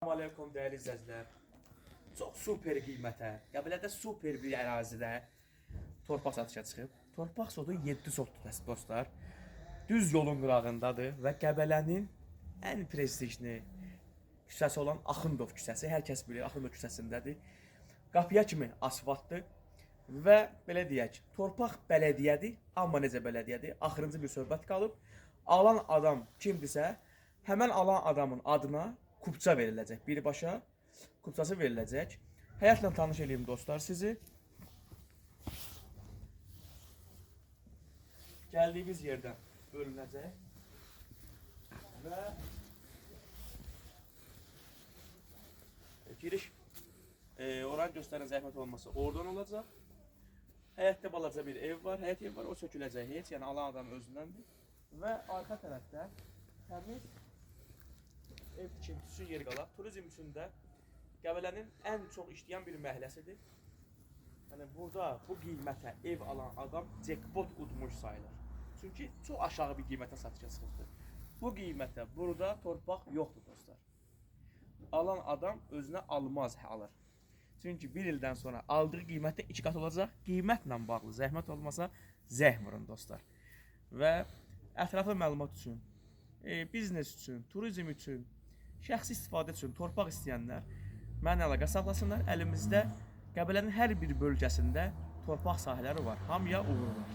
Aleyküm değerli izləyicilər. Çox super qiymətə, Qəbələdə super bir ərazidə torpaq satışa çıxıb. Torpaq sotu 7 sotdur dostlar. Düz yolun qırağındadır və Qəbələnin ən prestijli küçəsi olan Axundov küçəsi. Hər kəs bilir, Axundov küçəsindədir. Qapıya kimi asfaltdır və belə deyək, torpaq bələdiyyədir, amma necə bələdiyyədir? Axırıncı bir söhbət qalıb. Alan adam kimdirsə, həmən alan adamın adına kupça veriləcək, birbaşa kupçası veriləcək. Həyatla tanış edeyim dostlar sizi. Gəldiyimiz yerdən bölünəcək və giriş oranı göstərən zəhmət olmasa oradan olacaq. Həyətdə balaca bir ev var, həyət ev var, o söküləcək heç, yəni alan adam özündəndir. Və arxa tərəfdə təmiz ev tikintisi üçün yer qalaq. Turizm üçün də Qəbələnin ən çox işləyən bir məhəlləsidir. Yəni burada bu qiymətə ev alan adam jackpot udmuş sayılır. Çünki çox aşağı bir qiymətə satışa çıxıbdır. Bu qiymətə burada torpaq yoxdur dostlar. Alan adam özünə almaz alır. Çünki bir ildən sonra aldığı qiymətdə 2 qat olacaq. Qiymətlə bağlı zəhmət olmasa zəh vurun dostlar. Və ətraflı məlumat üçün, biznes üçün, turizm üçün, şəxsi istifadə üçün torpaq istəyənlər mənimlə əlaqə saxlasınlar. Əlimizdə Qəbələnin hər bir bölgəsində torpaq sahələri var. Hamıya uğur var.